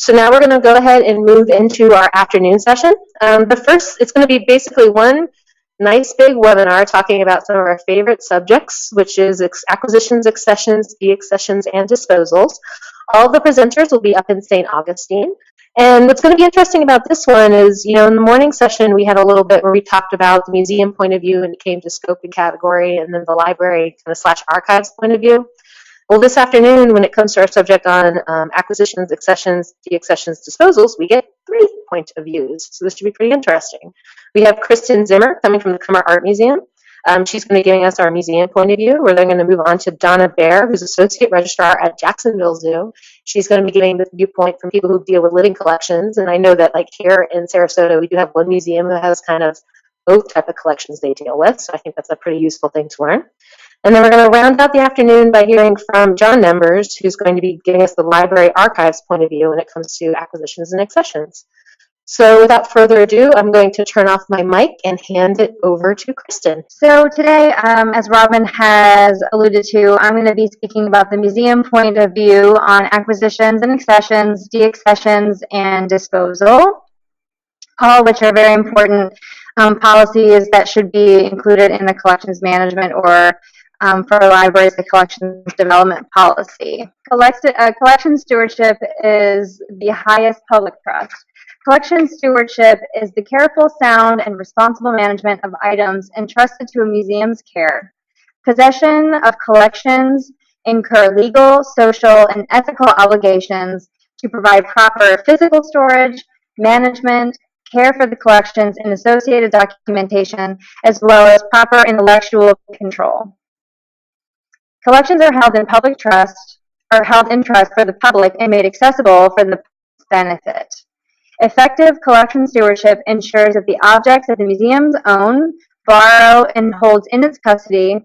So now we're going to go ahead and move into our afternoon session. But first, it's going to be basically one nice big webinar talking about some of our favorite subjects, which is acquisitions, accessions, deaccessions, and disposals. All the presenters will be up in St. Augustine. And what's going to be interesting about this one is, in the morning session, we had a little bit where we talked about the museum point of view and it came to scope and category, and then the library kind of / archives point of view. Well, this afternoon, when it comes to our subject on acquisitions, accessions, deaccessions, disposals, we get 3 point of views. So this should be pretty interesting. We have Kristen Zimmer coming from the Kummer Art Museum. She's going to be giving us our museum point of view. We're then going to move on to Donna Baer, who's Associate Registrar at Jacksonville Zoo. She's going to be giving the viewpoint from people who deal with living collections. And I know that like here in Sarasota, we do have one museum that has kind of both type of collections they deal with. So I think that's a pretty useful thing to learn. And then we're going to round out the afternoon by hearing from John Nembers, who's going to be giving us the library archives point of view when it comes to acquisitions and accessions. So without further ado, I'm going to turn off my mic and hand it over to Kristen. So today, as Robin has alluded to, I'm going to be speaking about the museum point of view on acquisitions and accessions, deaccessions, and disposal, all which are very important policies that should be included in the collections management or for libraries, the collections development policy. Collection stewardship is the highest public trust. Collection stewardship is the careful, sound, and responsible management of items entrusted to a museum's care. Possession of collections incur legal, social, and ethical obligations to provide proper physical storage, management, care for the collections, and associated documentation, as well as proper intellectual control. Collections are held in public trust, or held in trust for the public and made accessible for the benefit. Effective collection stewardship ensures that the objects that the museums own, borrow, and holds in its custody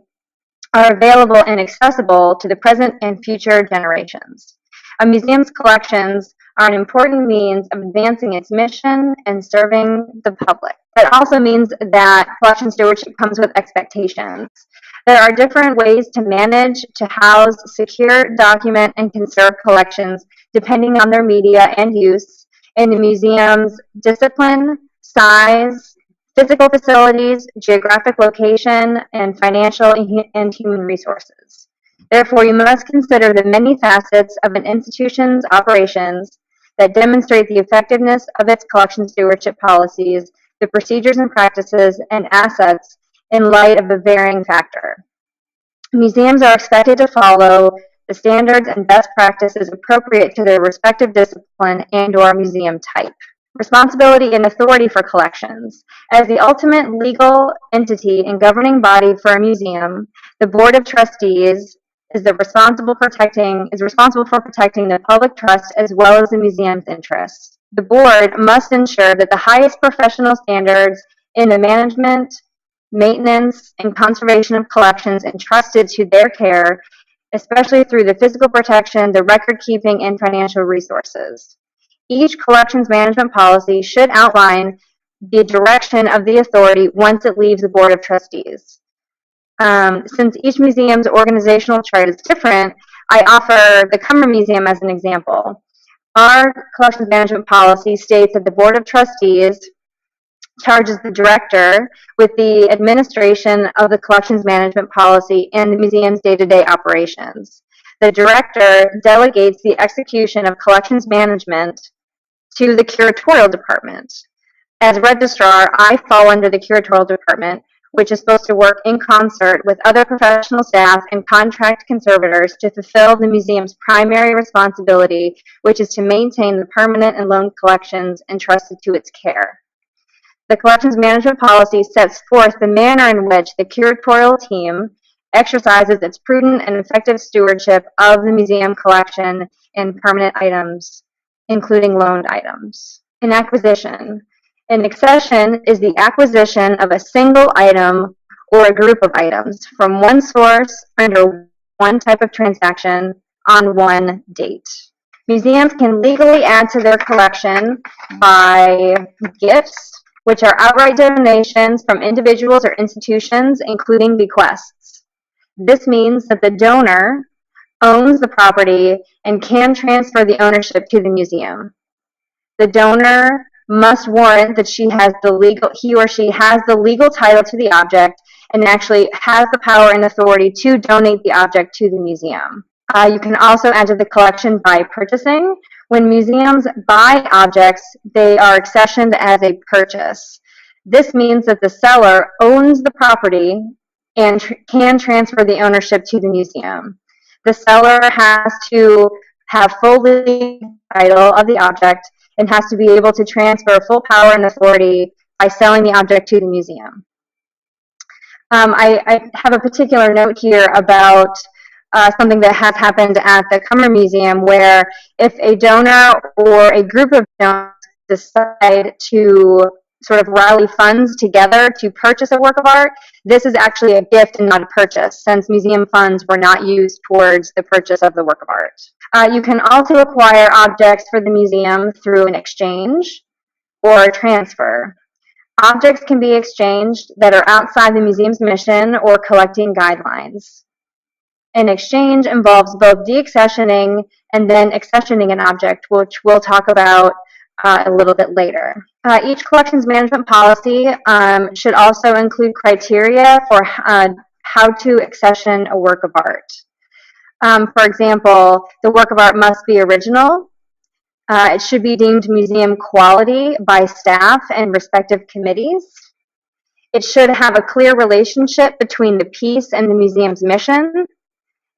are available and accessible to the present and future generations. A museum's collections are an important means of advancing its mission and serving the public. That also means that collection stewardship comes with expectations. There are different ways to manage, to house, secure, document, and conserve collections depending on their media and use in the museum's discipline, size, physical facilities, geographic location, and financial and human resources. Therefore, you must consider the many facets of an institution's operations that demonstrate the effectiveness of its collection stewardship policies, the procedures and practices, and assets in light of the varying factor. Museums are expected to follow the standards and best practices appropriate to their respective discipline and/or museum type. Responsibility and authority for collections. As the ultimate legal entity and governing body for a museum, the Board of Trustees is responsible for protecting the public trust as well as the museum's interests. The board must ensure that the highest professional standards in the management, maintenance, and conservation of collections entrusted to their care, especially through the physical protection, the record keeping, and financial resources. Each collections management policy should outline the direction of the authority once it leaves the Board of Trustees. Since each museum's organizational chart is different, I offer the Kummer Museum as an example. Our collections management policy states that the Board of Trustees charges the director with the administration of the collections management policy and the museum's day-to-day operations. The director delegates the execution of collections management to the curatorial department. As registrar, I fall under the curatorial department, which is supposed to work in concert with other professional staff and contract conservators to fulfill the museum's primary responsibility, which is to maintain the permanent and loan collections entrusted to its care. The collections management policy sets forth the manner in which the curatorial team exercises its prudent and effective stewardship of the museum collection and permanent items, including loaned items. An acquisition. An accession is the acquisition of a single item or a group of items from one source under one type of transaction on one date. Museums can legally add to their collection by gifts, which are outright donations from individuals or institutions, including bequests. This means that the donor owns the property and can transfer the ownership to the museum. The donor must warrant that he or she has the legal title to the object and actually has the power and authority to donate the object to the museum. You can also add to the collection by purchasing. When museums buy objects, they are accessioned as a purchase. This means that the seller owns the property and can transfer the ownership to the museum. The seller has to have full legal title of the object and has to be able to transfer full power and authority by selling the object to the museum. I have a particular note here about something that has happened at the Cummer Museum, where if a donor or a group of donors decide to sort of rally funds together to purchase a work of art, this is actually a gift and not a purchase, since museum funds were not used towards the purchase of the work of art. You can also acquire objects for the museum through an exchange or a transfer. Objects can be exchanged that are outside the museum's mission or collecting guidelines. An exchange involves both deaccessioning and then accessioning an object, which we'll talk about a little bit later. Each collections management policy should also include criteria for how to accession a work of art. For example, the work of art must be original. It should be deemed museum quality by staff and respective committees. It should have a clear relationship between the piece and the museum's mission.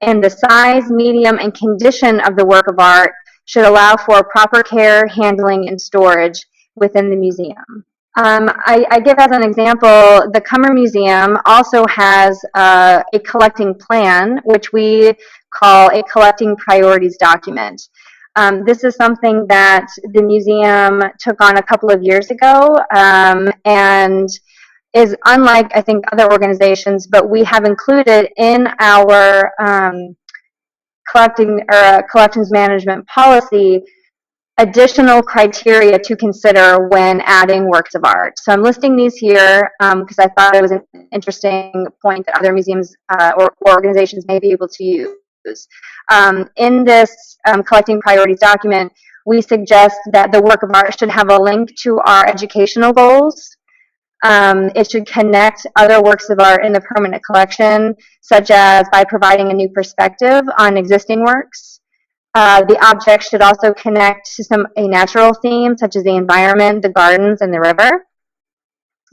And the size, medium, and condition of the work of art should allow for proper care, handling, and storage within the museum. I give as an example, the Cummer Museum also has a collecting plan, which we call a collecting priorities document. This is something that the museum took on a couple of years ago and is unlike, I think, other organizations, but we have included in our collections management policy additional criteria to consider when adding works of art. So I'm listing these here because I thought it was an interesting point that other museums or organizations may be able to use. In this collecting priorities document, we suggest that the work of art should have a link to our educational goals. It should connect other works of art in the permanent collection, such as by providing a new perspective on existing works. The object should also connect to a natural theme, such as the environment, the gardens, and the river.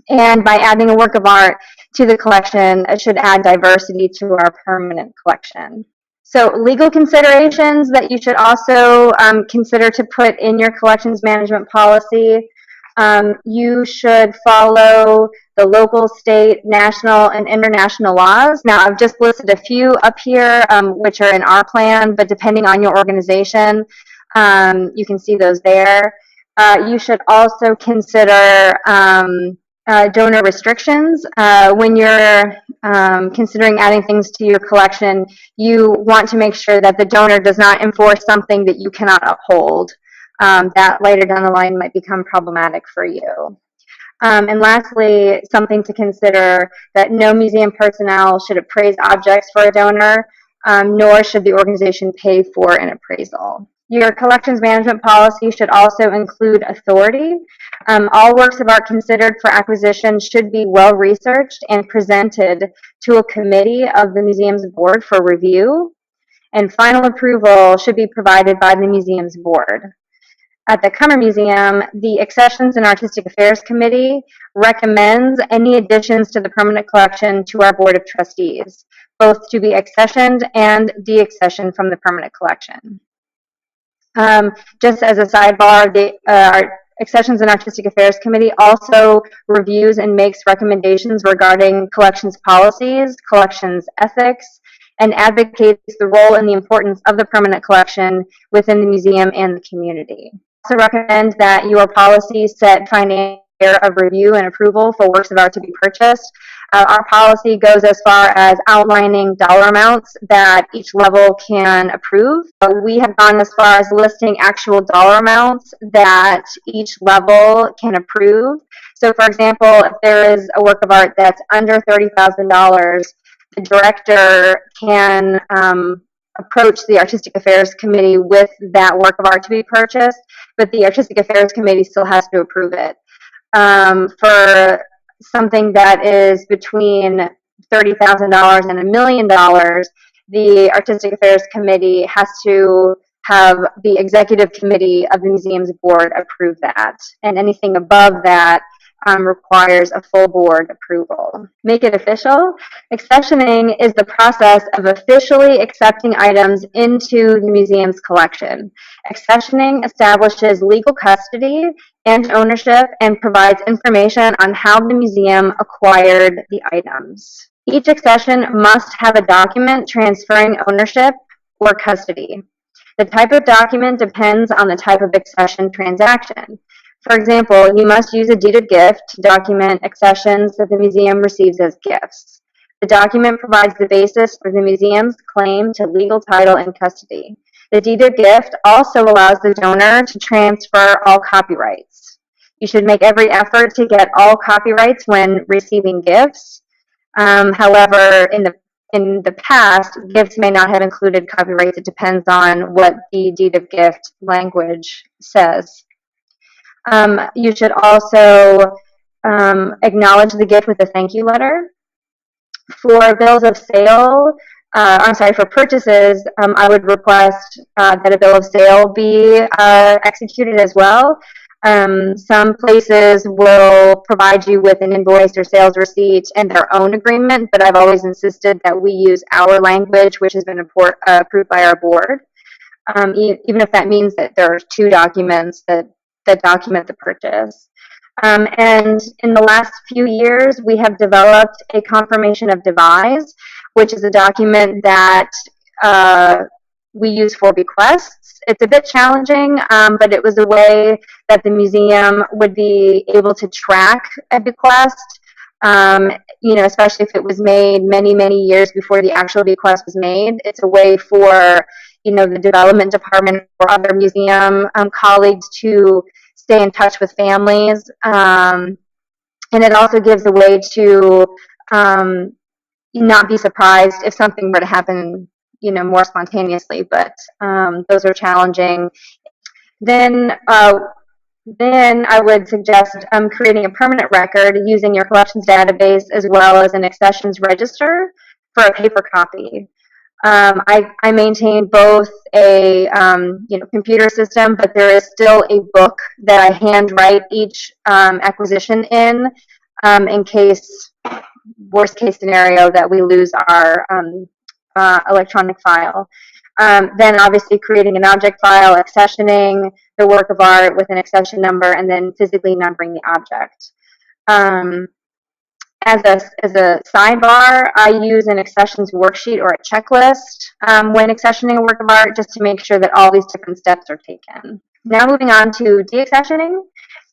And by adding a work of art to the collection, it should add diversity to our permanent collection. So legal considerations that you should also consider to put in your collections management policy. You should follow the local, state, national, and international laws. Now, I've just listed a few up here, which are in our plan, but depending on your organization, you can see those there. You should also consider donor restrictions. When you're considering adding things to your collection, you want to make sure that the donor does not enforce something that you cannot uphold. That later down the line might become problematic for you. And lastly, something to consider, that no museum personnel should appraise objects for a donor, nor should the organization pay for an appraisal. Your collections management policy should also include authority. All works of art considered for acquisition should be well researched and presented to a committee of the museum's board for review, and final approval should be provided by the museum's board. At the Cummer Museum, the Accessions and Artistic Affairs Committee recommends any additions to the permanent collection to our Board of Trustees, both to be accessioned and deaccessioned from the permanent collection. Just as a sidebar, our Accessions and Artistic Affairs Committee also reviews and makes recommendations regarding collections policies, collections ethics, and advocates the role and the importance of the permanent collection within the museum and the community. Also recommend that your policy set financial of review and approval for works of art to be purchased. Our policy goes as far as outlining dollar amounts that each level can approve. We have gone as far as listing actual dollar amounts that each level can approve. So for example, if there is a work of art that's under $30,000, the director can approach the Artistic Affairs Committee with that work of art to be purchased, but the Artistic Affairs Committee still has to approve it. For something that is between $30,000 and $1 million, the Artistic Affairs Committee has to have the executive committee of the museum's board approve that. And anything above that requires a full board approval. Make it official. Accessioning is the process of officially accepting items into the museum's collection. Accessioning establishes legal custody and ownership and provides information on how the museum acquired the items. Each accession must have a document transferring ownership or custody. The type of document depends on the type of accession transaction. For example, you must use a deed of gift to document accessions that the museum receives as gifts. The document provides the basis for the museum's claim to legal title and custody. The deed of gift also allows the donor to transfer all copyrights. You should make every effort to get all copyrights when receiving gifts. However, in the past, gifts may not have included copyrights. It depends on what the deed of gift language says. You should also acknowledge the gift with a thank you letter. For bills of sale, for purchases, I would request that a bill of sale be executed as well. Some places will provide you with an invoice or sales receipt and their own agreement, but I've always insisted that we use our language, which has been approved by our board, even if that means that there are two documents that document the purchase. And in the last few years, we have developed a confirmation of devise, which is a document that we use for bequests. It's a bit challenging, but it was a way that the museum would be able to track a bequest, especially if it was made many, many years before the actual bequest was made. It's a way for, the development department or other museum colleagues to stay in touch with families. And it also gives a way to not be surprised if something were to happen more spontaneously, but those are challenging. Then I would suggest creating a permanent record using your collections database as well as an accessions register for a paper copy. I maintain both a computer system, but there is still a book that I handwrite each acquisition in case, worst case scenario, that we lose our electronic file. Then obviously creating an object file, accessioning the work of art with an accession number, and then physically numbering the object. As a sidebar, I use an accessions worksheet or a checklist when accessioning a work of art, just to make sure that all these different steps are taken. Now moving on to deaccessioning.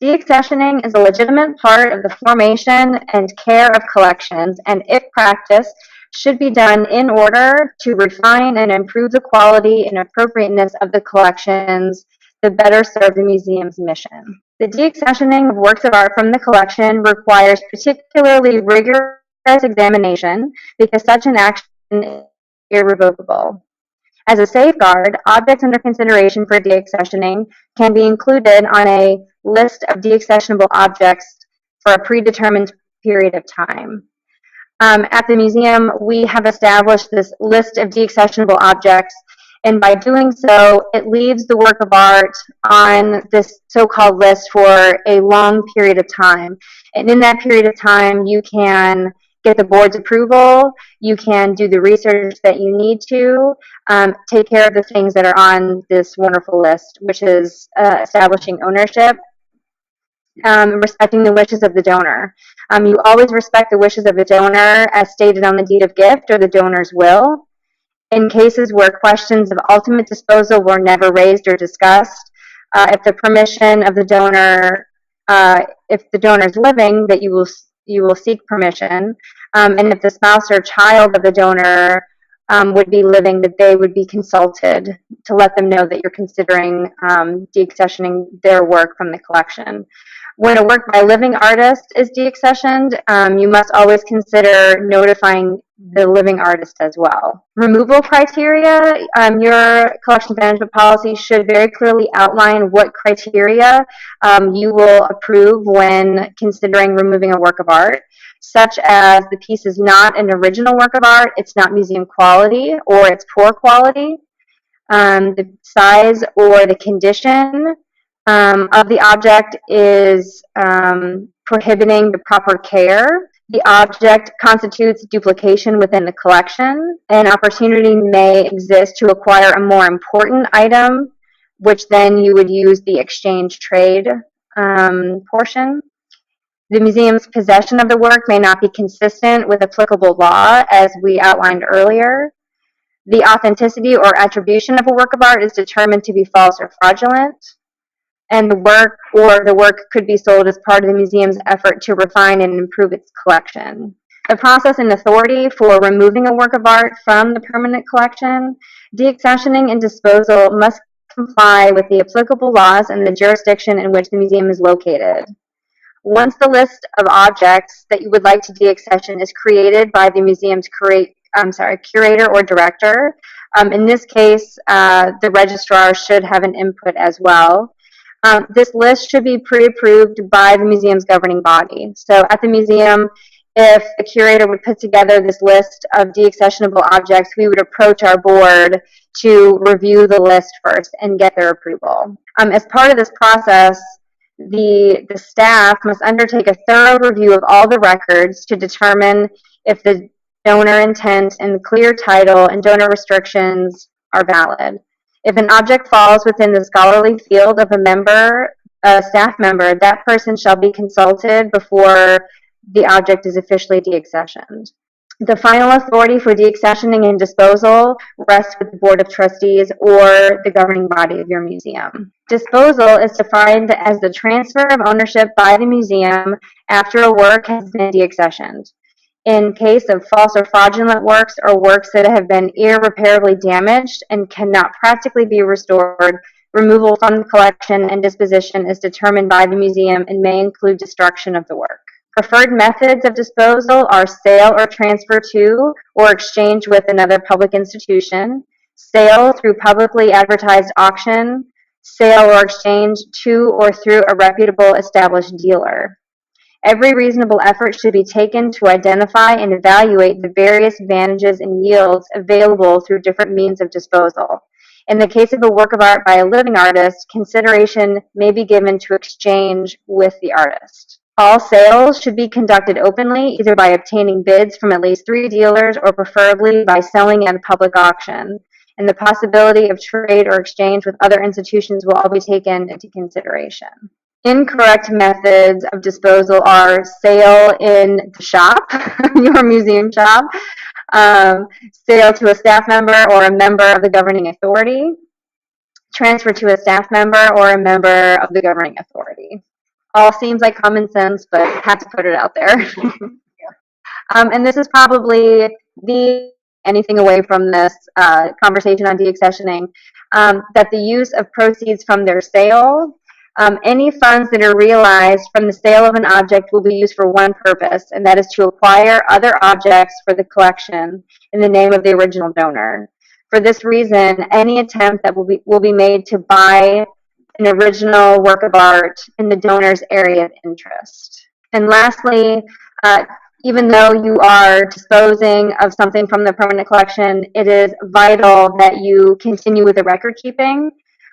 Deaccessioning is a legitimate part of the formation and care of collections, and if practiced, should be done in order to refine and improve the quality and appropriateness of the collections to better serve the museum's mission. The deaccessioning of works of art from the collection requires particularly rigorous examination because such an action is irrevocable. As a safeguard, objects under consideration for deaccessioning can be included on a list of deaccessionable objects for a predetermined period of time. At the museum, we have established this list of deaccessionable objects, and by doing so, it leaves the work of art on this so-called list for a long period of time. And in that period of time, you can get the board's approval, you can do the research that you need to, take care of the things that are on this wonderful list, which is establishing ownership, respecting the wishes of the donor. You always respect the wishes of the donor as stated on the deed of gift or the donor's will. In cases where questions of ultimate disposal were never raised or discussed, if the permission of the donor, if the donor is living, that you will seek permission, and if the spouse or child of the donor would be living, that they would be consulted to let them know that you're considering deaccessioning their work from the collection. When a work by a living artist is deaccessioned, you must always consider notifying the living artist as well. Removal criteria, your collection management policy should very clearly outline what criteria you will approve when considering removing a work of art, such as the piece is not an original work of art, it's not museum quality, or it's poor quality, the size or the condition of the object is prohibiting the proper care. The object constitutes duplication within the collection. An opportunity may exist to acquire a more important item, which then you would use the exchange trade portion. The museum's possession of the work may not be consistent with applicable law, as we outlined earlier. The authenticity or attribution of a work of art is determined to be false or fraudulent, and the work could be sold as part of the museum's effort to refine and improve its collection. The process and authority for removing a work of art from the permanent collection, deaccessioning and disposal must comply with the applicable laws and the jurisdiction in which the museum is located. Once the list of objects that you would like to deaccession is created by the museum's curator or director, in this case, the registrar should have an input as well. This list should be pre-approved by the museum's governing body. So at the museum, if the curator would put together this list of deaccessionable objects, we would approach our board to review the list first and get their approval. As part of this process, the staff must undertake a thorough review of all the records to determine if the donor intent and the clear title and donor restrictions are valid. If an object falls within the scholarly field of a staff member, that person shall be consulted before the object is officially deaccessioned. The final authority for deaccessioning and disposal rests with the Board of Trustees or the governing body of your museum. Disposal is defined as the transfer of ownership by the museum after a work has been deaccessioned. In case of false or fraudulent works or works that have been irreparably damaged and cannot practically be restored, removal from the collection and disposition is determined by the museum and may include destruction of the work. Preferred methods of disposal are sale or transfer to or exchange with another public institution, sale through publicly advertised auction, sale or exchange to or through a reputable established dealer. Every reasonable effort should be taken to identify and evaluate the various advantages and yields available through different means of disposal. In the case of a work of art by a living artist, consideration may be given to exchange with the artist. All sales should be conducted openly, either by obtaining bids from at least 3 dealers or preferably by selling at a public auction. And the possibility of trade or exchange with other institutions will all be taken into consideration. Incorrect methods of disposal are sale in the shop, your museum shop, sale to a staff member or a member of the governing authority, transfer to a staff member or a member of the governing authority. All seems like common sense, but have to put it out there. And this is probably anything away from this conversation on deaccessioning, that the use of proceeds from their sale, any funds that are realized from the sale of an object will be used for one purpose, and that is to acquire other objects for the collection in the name of the original donor. For this reason, any attempt that will be made to buy an original work of art in the donor's area of interest. And lastly, even though you are disposing of something from the permanent collection, it is vital that you continue with the record keeping.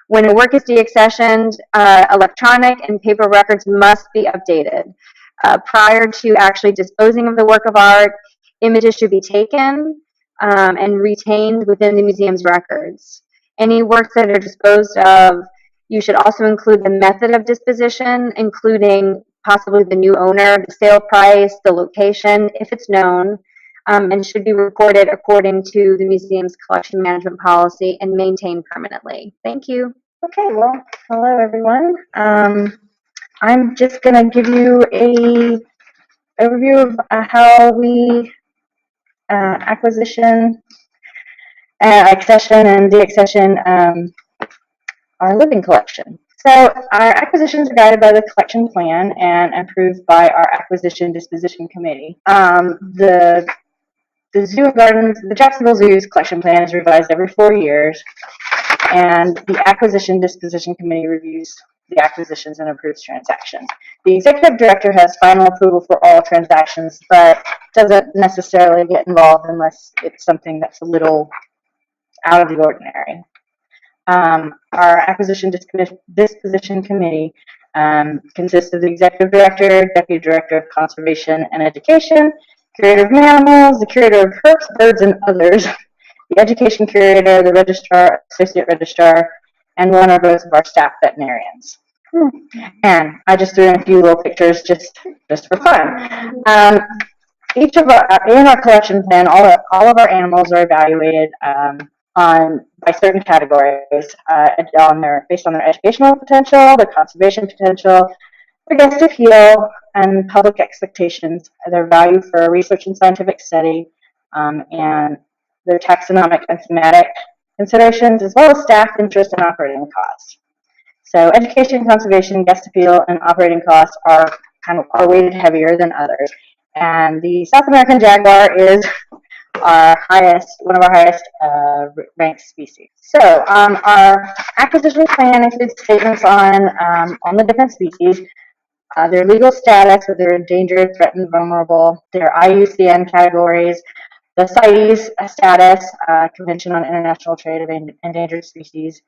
When a work is deaccessioned, electronic and paper records must be updated. Prior to actually disposing of the work of art, images should be taken and retained within the museum's records. Any works that are disposed of, you should also include the method of disposition, including possibly the new owner, the sale price, the location, if it's known, and should be recorded according to the museum's collection management policy and maintained permanently. Thank you. Okay, well, hello everyone. I'm just going to give you an overview of how we acquisition accession and deaccession our living collection. So our acquisitions are guided by the collection plan and approved by our acquisition disposition committee. The Zoo and Gardens, the Jacksonville Zoo's collection plan is revised every 4 years, and the acquisition disposition committee reviews the acquisitions and approves transactions. The executive director has final approval for all transactions, but doesn't necessarily get involved unless it's something that's a little out of the ordinary. Our acquisition disposition committee consists of the executive director, deputy director of conservation and education, curator of mammals, the curator of herps, birds, and others, the education curator, the registrar, associate registrar, and one or both of our staff veterinarians. And I just threw in a few little pictures just for fun. Each of in our collection plan, all of our animals are evaluated by certain categories based on their educational potential, their conservation potential, their guest appeal, and public expectations, their value for research and scientific study, and their taxonomic and thematic considerations, as well as staff interest and operating costs. So education, conservation, guest appeal, and operating costs are weighted heavier than others. And the South American jaguar is one of our highest ranked species. So our acquisition plan includes statements on the different species, their legal status, whether they're endangered, threatened, vulnerable, their IUCN categories, the CITES status, Convention on International Trade of Endangered Species,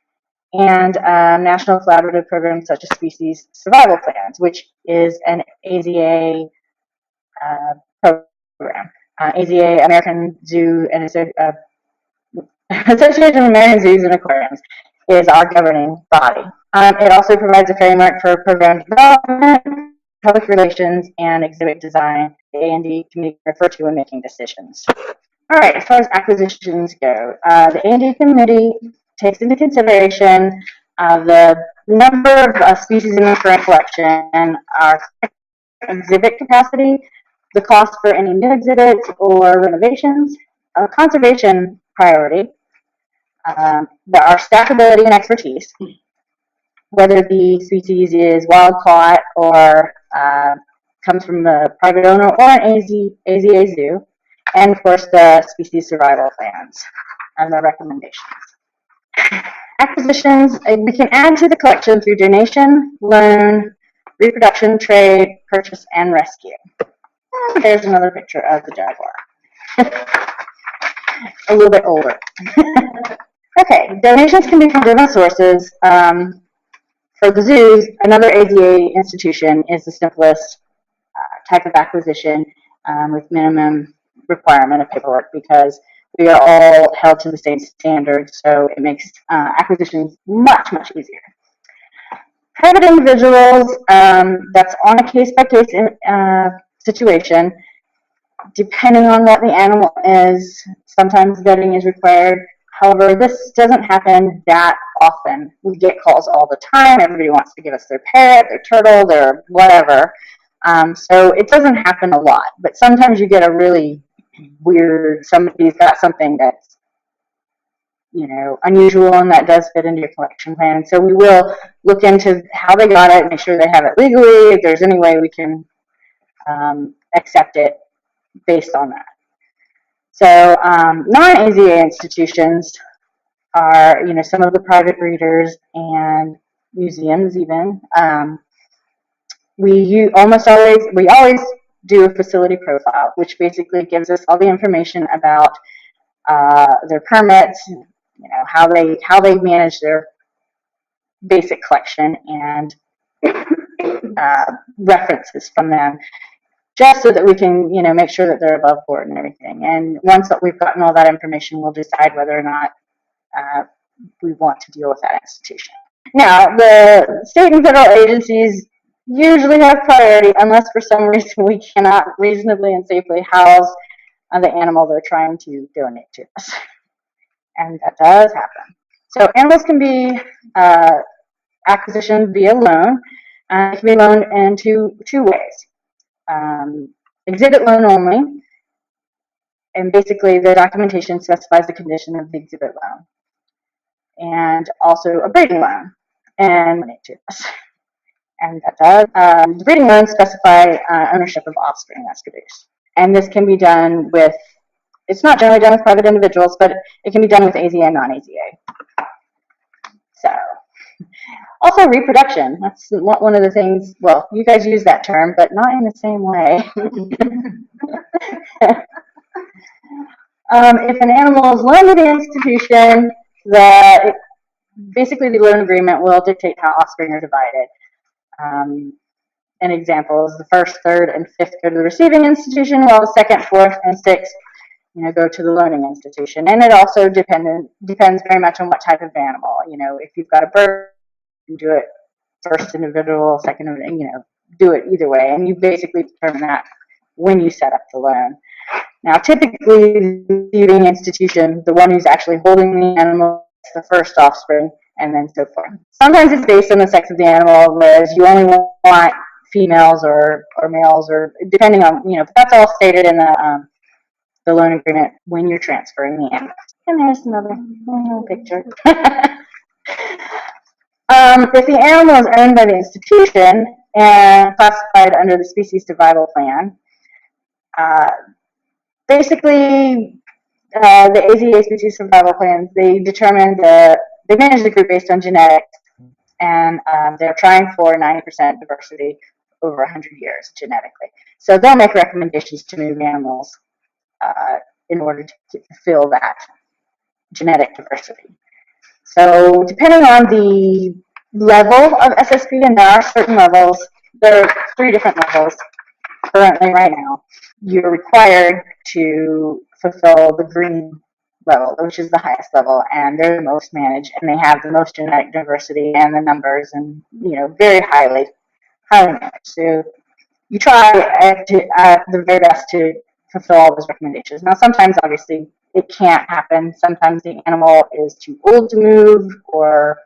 and national collaborative programs such as Species Survival Plans, which is an AZA program. AZA, American Zoo and Association of American Zoos and Aquariums, is our governing body. It also provides a framework for program development, public relations, and exhibit design. The A&D committee refer to when making decisions. All right, as far as acquisitions go, the A&D committee takes into consideration the number of species in the current collection and our exhibit capacity, the cost for any new exhibits or renovations, conservation priority, our staff ability and expertise, whether the species is wild caught or comes from a private owner or an AZA zoo, and of course the species survival plans and the recommendations. Acquisitions, we can add to the collection through donation, loan, reproduction, trade, purchase, and rescue. There's another picture of the jaguar. A little bit older. Okay, donations can be from different sources. For the zoos, another AZA institution is the simplest type of acquisition with minimum requirement of paperwork because we are all held to the same standards, so it makes acquisitions much, much easier. Private individuals, that's on a case-by-case situation. Depending on what the animal is, sometimes vetting is required. However, this doesn't happen that often. We get calls all the time. Everybody wants to give us their parrot, their turtle, their whatever. So it doesn't happen a lot. But sometimes you get a really weird, somebody's got something that's, unusual and that does fit into your collection plan. So we will look into how they got it, make sure they have it legally, if there's any way we can accept it based on that. So non-AZA institutions are, some of the private breeders and museums even. We always do a facility profile, which basically gives us all the information about their permits, how they manage their basic collection and references from them, just so that we can, make sure that they're above board and everything. And once that we've gotten all that information, we'll decide whether or not we want to deal with that institution. Now, the state and federal agencies usually have priority unless for some reason we cannot reasonably and safely house the animal they're trying to donate to us. And that does happen. So animals can be acquisitioned via loan. It can be loaned in two ways. Exhibit loan only. And basically, the documentation specifies the condition of the exhibit loan and also a breeding loan. And that does. The breeding loans specify ownership of offspring that's produced. And this can be done with, it's not generally done with private individuals, but it can be done with AZA and non-AZA. So, also reproduction. That's one of the things, well, you guys use that term, but not in the same way. If an animal is loaned to the institution, basically the loan agreement will dictate how offspring are divided. An example is the first, third, and fifth go to the receiving institution, while the second, fourth, and sixth, go to the loaning institution. And it also depends very much on what type of animal. If you've got a bird, you can do it first individual, second, do it either way. And you basically determine that when you set up the loan. Now, typically, the receiving institution, the one who's actually holding the animal, is the first offspring, and then so forth. Sometimes it's based on the sex of the animal, whereas you only want females or males, or depending on, but that's all stated in the loan agreement when you're transferring the animal. And there's another picture. If the animal is owned by the institution and classified under the species survival plan, basically, the AZA species survival plans, they manage the group based on genetics, and they're trying for 90% diversity over 100 years genetically. So they'll make recommendations to move animals in order to fulfill that genetic diversity. So depending on the level of SSP, and there are certain levels, there are 3 different levels currently right now, you're required to fulfill the green level, which is the highest level, and they're the most managed, and they have the most genetic diversity and the numbers, and very highly managed. So you try at the very best to fulfill all those recommendations. Now, sometimes obviously it can't happen. Sometimes the animal is too old to move or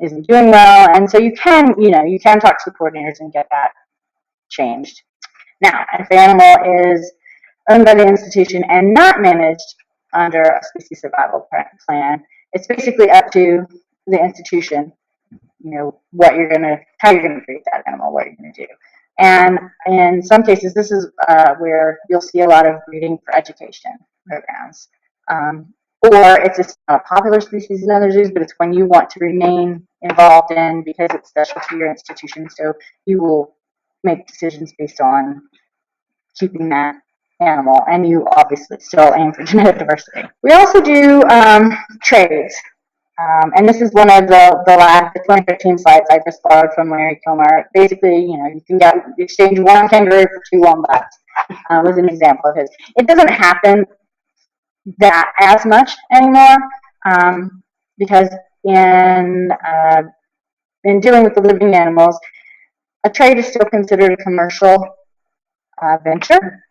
isn't doing well, and so you can talk to the coordinators and get that changed. Now, if the animal is owned by the institution and not managed under a species survival plan, it's basically up to the institution, how you're going to treat that animal, what you're going to do. And in some cases, this is where you'll see a lot of breeding for education programs. Or it's just not a popular species in other zoos, but it's when you want to remain involved in, because it's special to your institution, so you will make decisions based on keeping that animal, and you obviously still aim for genetic diversity. We also do trades, and this is one of the 2015 slides I just borrowed from Larry Kilmer. Basically, you can exchange 1 kangaroo for 2 wombats, was an example of his. It doesn't happen that as much anymore, because in dealing with the living animals, a trade is still considered a commercial venture.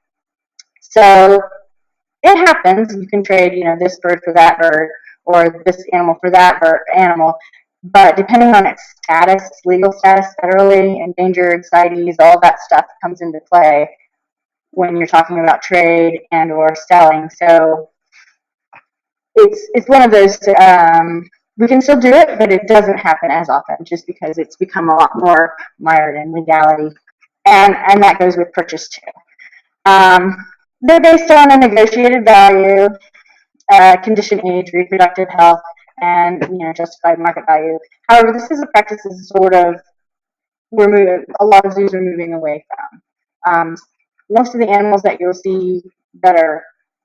So it happens. You can trade, this bird for that bird, or this animal for that animal. But depending on its status, its legal status, federally, endangered, CITES, all that stuff comes into play when you're talking about trade and or selling. So it's one of those. We can still do it, but it doesn't happen as often, just because it's become a lot more mired in legality, and that goes with purchase too. They're based on a negotiated value, condition, age, reproductive health, and justified market value. However, this is a practice that's sort of a lot of zoos are moving away from. Most of the animals that you'll see that are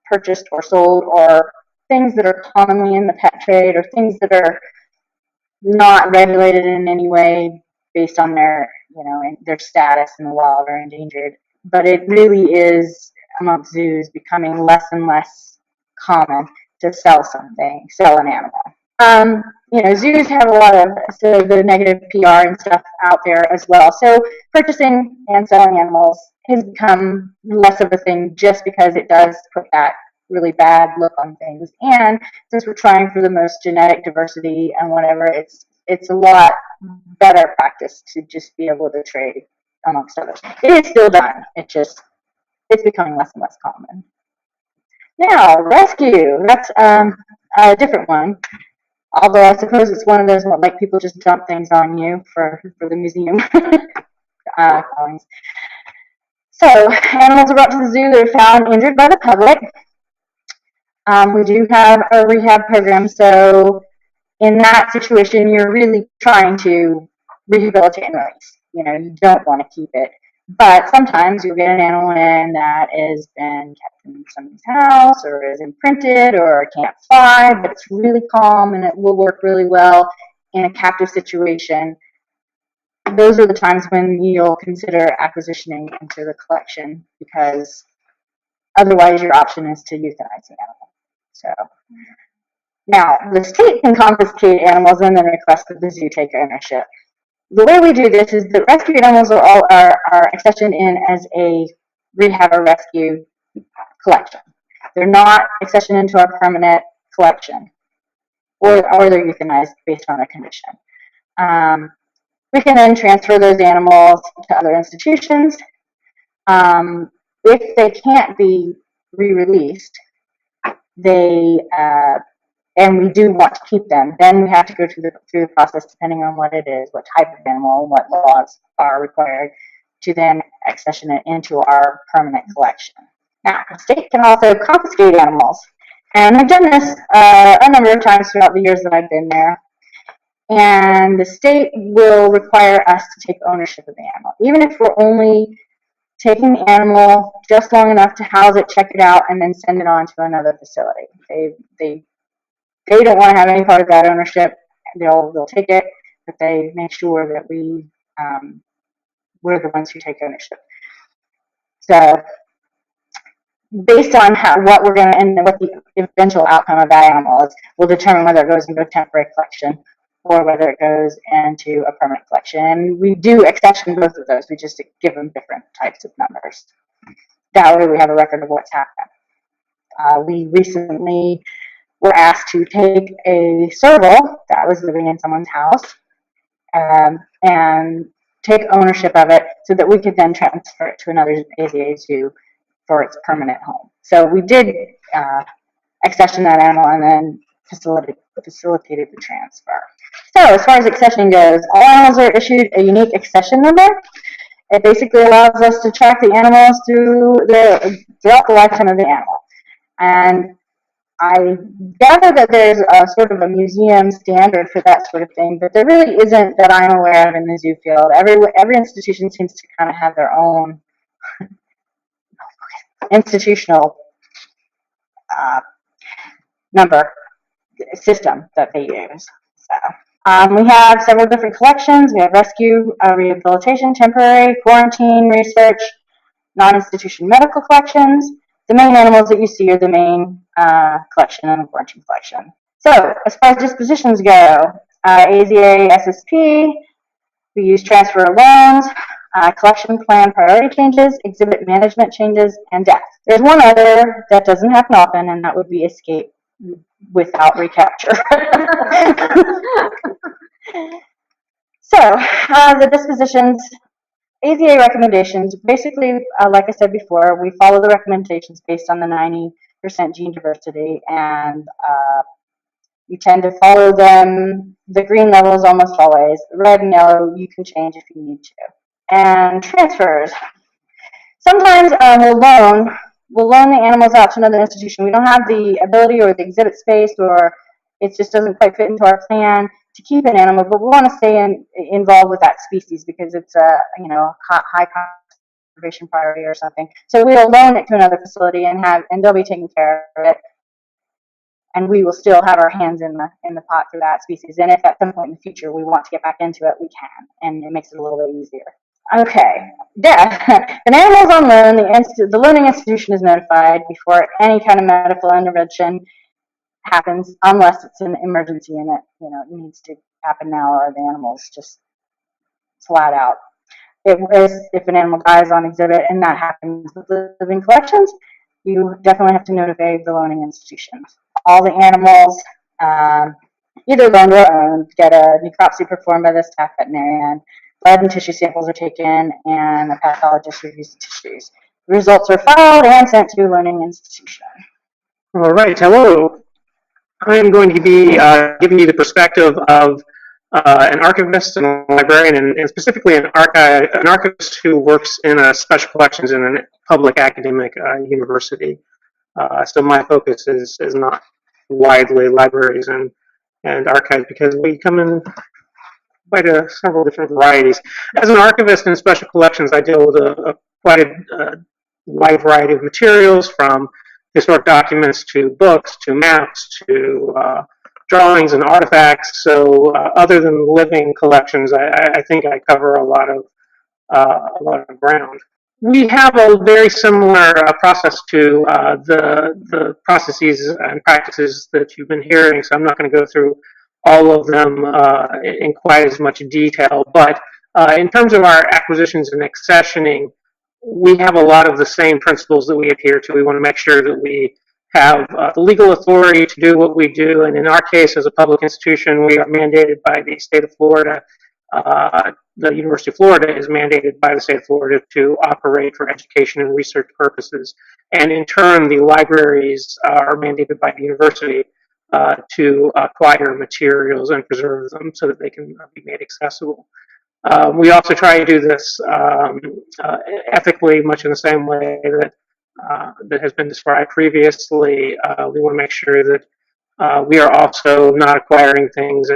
purchased or sold are things that are commonly in the pet trade, or things that are not regulated in any way based on their their status in the wild or endangered. But it really is, amongst zoos, becoming less and less common to sell an animal. Zoos have a lot of the negative PR and stuff out there as well. So purchasing and selling animals has become less of a thing, just because it does put that really bad look on things. And since we're trying for the most genetic diversity and whatever, it's a lot better practice to just be able to trade amongst others. It is still done. It's becoming less and less common. Now, rescue. That's a different one. Although I suppose it's one of those like people just dump things on you for the museum callings. So animals are brought to the zoo. They're found injured by the public. We do have a rehab program, so in that situation, you're really trying to rehabilitate and release. You don't want to keep it. But sometimes you'll get an animal in that has been kept in somebody's house or is imprinted or can't fly, but it's really calm and it will work really well in a captive situation. Those are the times when you'll consider acquisitioning into the collection, because otherwise your option is to euthanize the animal. So now the state can confiscate animals and then request that the zoo take ownership. The way we do this is that rescued animals are accessioned in as a rehab or rescue collection. They're not accessioned into our permanent collection, or they're euthanized based on their condition. We can then transfer those animals to other institutions. If they can't be re-released, and we do want to keep them, then we have to go through the process, depending on what it is, what type of animal, and what laws are required to then accession it into our permanent collection. Now, the state can also confiscate animals, and I've done this a number of times throughout the years that I've been there. And the state will require us to take ownership of the animal, even if we're only taking the animal just long enough to house it, check it out, and then send it on to another facility. They don't want to have any part of that ownership. They'll take it, but they make sure that we're the ones who take ownership. So based on what we're going to, and what the eventual outcome of that animal is, will determine whether it goes into a temporary collection or whether it goes into a permanent collection. And we do accession both of those. We just give them different types of numbers. That way we have a record of what's happened. We recently were asked to take a serval that was living in someone's house and take ownership of it so that we could then transfer it to another AZA zoo for its permanent home. So we did accession that animal and then facilitated the transfer. So as far as accession goes, all animals are issued a unique accession number. It basically allows us to track the animals throughout the lifetime of the animal. And I gather that there's a sort of a museum standard for that sort of thing, but there really isn't that I'm aware of in the zoo field. Every institution seems to kind of have their own institutional number system that they use. So we have several different collections. We have rescue, rehabilitation, temporary, quarantine, research, non-institution medical collections. The main animals that you see are the main collection and the quarantine collection. So as far as dispositions go, AZA SSP, we use transfer of loans, collection plan priority changes, exhibit management changes, and death. There's one other that doesn't happen often, and that would be escape without recapture. So the dispositions, AZA recommendations, basically, like I said before, we follow the recommendations based on the 90% gene diversity, and you tend to follow them. The green levels almost always. The red and yellow you can change if you need to. And transfers. Sometimes we'll loan the animals out to another institution. We don't have the ability or the exhibit space, or it just doesn't quite fit into our plan to keep an animal, but we want to stay involved with that species because it's a high conservation priority or something. So we'll loan it to another facility and they'll be taking care of it, and we will still have our hands in the pot for that species. And if at some point in the future we want to get back into it, we can, and it makes it a little bit easier. Okay, death. An animal's on loan, the loaning institution is notified before any kind of medical intervention happens, unless it's an emergency and it needs to happen now, or the animal's just flat out. If an animal dies on exhibit, and that happens with living collections, you definitely have to notify the loaning institutions. All the animals, either loaned or owned, get a necropsy performed by the staff veterinarian. Blood and tissue samples are taken, and a pathologist reviews the tissues. The results are filed and sent to a loaning institution. All right, hello. I'm going to be giving you the perspective of an archivist and a librarian, and specifically an archivist who works in special collections in a public academic university. So my focus is not widely libraries and archives because we come in several different varieties. As an archivist in special collections, I deal with quite a wide variety of materials, from historic documents to books to maps to drawings and artifacts. So, other than living collections, I think I cover a lot of ground. We have a very similar process to the processes and practices that you've been hearing, so I'm not going to go through all of them in quite as much detail. But in terms of our acquisitions and accessioning, we have a lot of the same principles that we adhere to. We want to make sure that we have the legal authority to do what we do, and in our case, as a public institution, we are mandated by the state of Florida. The University of Florida is mandated by the state of Florida to operate for education and research purposes. And in turn, the libraries are mandated by the university to acquire materials and preserve them so that they can be made accessible. We also try to do this ethically, much in the same way that has been described previously. We want to make sure that we are also not acquiring things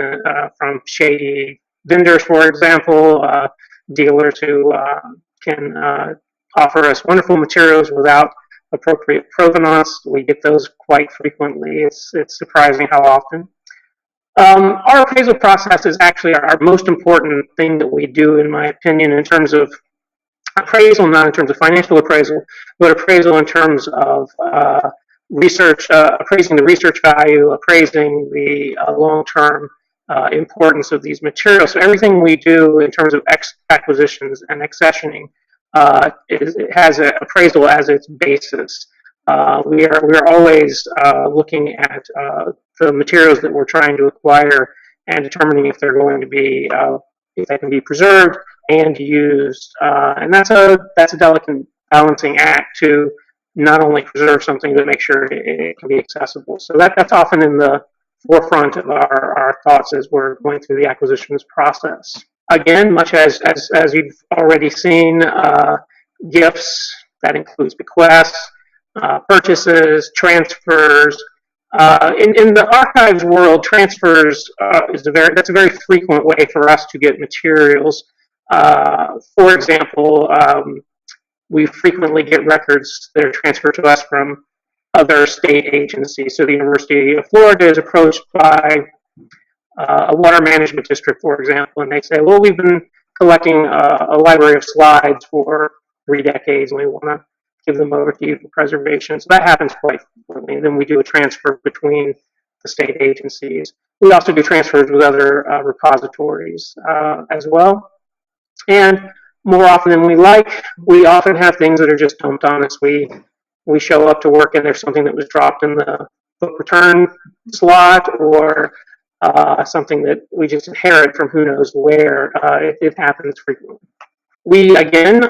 from shady vendors, for example, dealers who can offer us wonderful materials without appropriate provenance. We get those quite frequently. It's surprising how often. Our appraisal process is actually our most important thing that we do, in my opinion, in terms of appraisal, not in terms of financial appraisal, but appraisal in terms of research, appraising the research value, appraising the long-term importance of these materials. So everything we do in terms of acquisitions and accessioning it has appraisal as its basis. We are always looking at the materials that we're trying to acquire and determining if they're going to be if they can be preserved and used. And that's a delicate balancing act to not only preserve something but make sure it can be accessible. So that's often in the forefront of our thoughts as we're going through the acquisitions process. Again, much as you've already seen, gifts, that includes bequests, purchases, transfers. In the archives world, transfers that's a very frequent way for us to get materials. For example, we frequently get records that are transferred to us from other state agencies. So the University of Florida is approached by a water management district, for example, and they say, well, we've been collecting a library of slides for 3 decades, and we want to give them over to you for preservation. So that happens quite frequently. And then we do a transfer between the state agencies. We also do transfers with other repositories as well. And more often than we like, we often have things that are just dumped on us. We show up to work and there's something that was dropped in the book return slot, or something that we just inherit from who knows where. It happens frequently. We, again,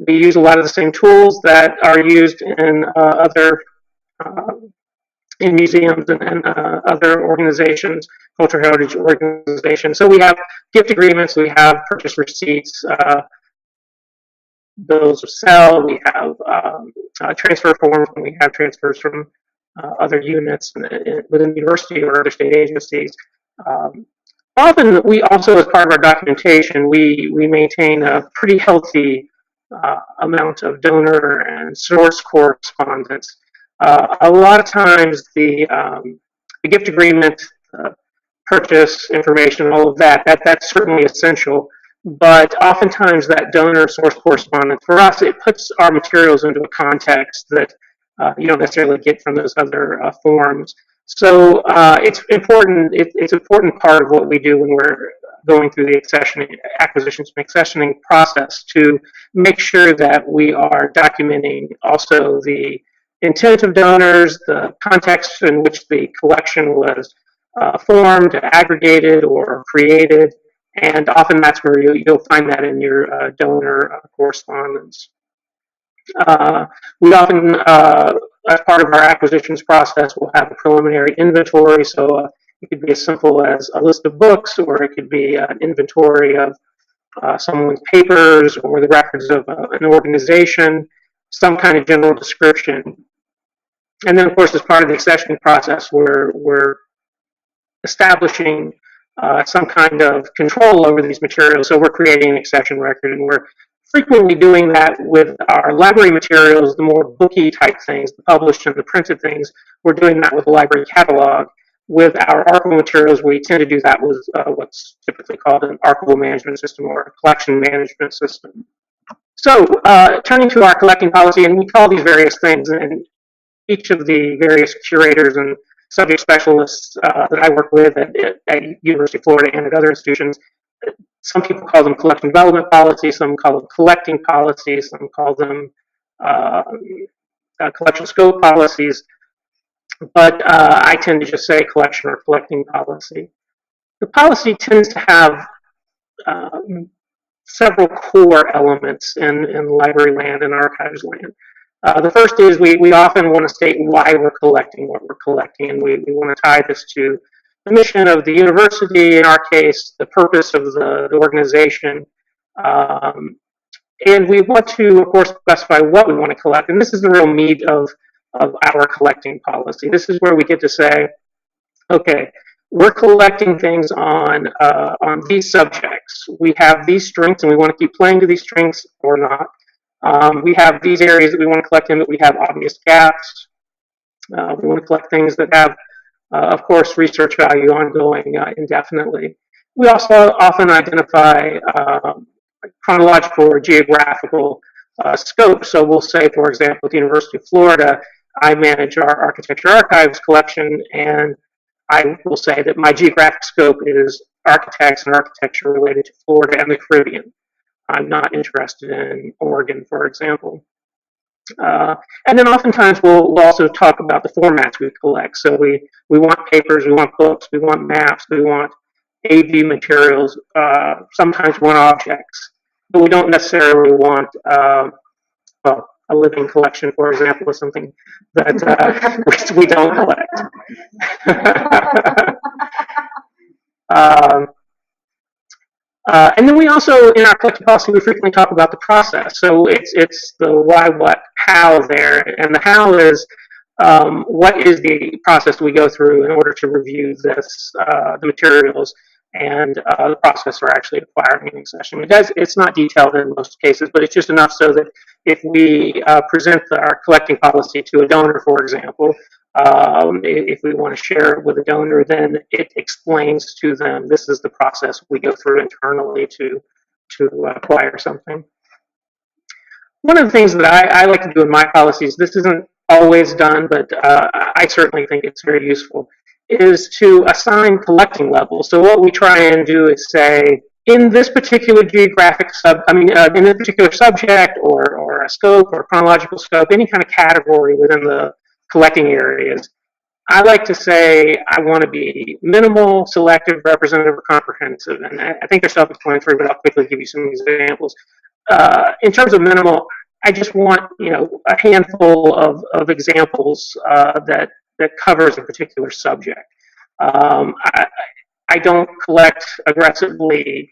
we use a lot of the same tools that are used in in museums and other organizations, cultural heritage organizations. So we have gift agreements, we have purchase receipts, bills of sale, we have transfer forms, and we have transfers from other units within the university or other state agencies. Often, we also, as part of our documentation, we maintain a pretty healthy amount of donor and source correspondence. A lot of times, the gift agreement, purchase information, all of that's certainly essential. But oftentimes, that donor source correspondence, for us, it puts our materials into a context that you don't necessarily get from those other forms. So it's important. It's an important part of what we do when we're going through the acquisitions and accessioning process, to make sure that we are documenting also the intent of donors, the context in which the collection was formed, aggregated, or created, and often that's where you'll find that in your donor correspondence. We often as part of our acquisitions process, we'll have a preliminary inventory. So it could be as simple as a list of books, or it could be an inventory of someone's papers or the records of an organization, some kind of general description. And then, of course, as part of the accession process, we're establishing some kind of control over these materials. So we're creating an accession record, and we're frequently doing that with our library materials, the more booky type things, the published and the printed things. We're doing that with the library catalog. With our archival materials, we tend to do that with what's typically called an archival management system or a collection management system. So turning to our collecting policy, and we call these various things, and each of the various curators and subject specialists that I work with at University of Florida and at other institutions, some people call them collection development policies, some call them collecting policies, some call them collection scope policies, but I tend to just say collection or collecting policy. The policy tends to have several core elements in library land and archives land. The first is we often want to state why we're collecting what we're collecting, and we want to tie this to the mission of the university, in our case, the purpose of the organization, and we want to, of course, specify what we want to collect, and this is the real meat of our collecting policy. This is where we get to say, okay, we're collecting things on these subjects. We have these strengths, and we want to keep playing to these strengths or not. We have these areas that we want to collect in, but we have obvious gaps. We want to collect things that have, of course, research value ongoing indefinitely. We also often identify chronological or geographical scope. So we'll say, for example, at the University of Florida, I manage our architecture archives collection, and I will say that my geographic scope is architects and architecture related to Florida and the Caribbean. I'm not interested in Oregon, for example. And then oftentimes we'll also talk about the formats we collect. So we want papers, we want books, we want maps, we want AV materials, sometimes we want objects. But we don't necessarily want, well, a living collection, for example, is something that we don't collect. And then we also, in our collecting policy, we frequently talk about the process. So it's the why, what, how there. And the how is what is the process we go through in order to review this, the materials and the process for actually acquiring an accession. It's not detailed in most cases, but it's just enough so that if we present our collecting policy to a donor, for example, if we want to share it with a donor, then it explains to them this is the process we go through internally to acquire something. One of the things that I like to do in my policies, this isn't always done, but I certainly think it's very useful, is to assign collecting levels. So what we try and do is say, in this particular geographic in this particular subject or a scope or chronological scope, any kind of category within the collecting areas, I like to say I want to be minimal, selective, representative, or comprehensive. And I think they're self-explanatory, but I'll quickly give you some examples. In terms of minimal, I just want a handful of examples that covers a particular subject. I don't collect aggressively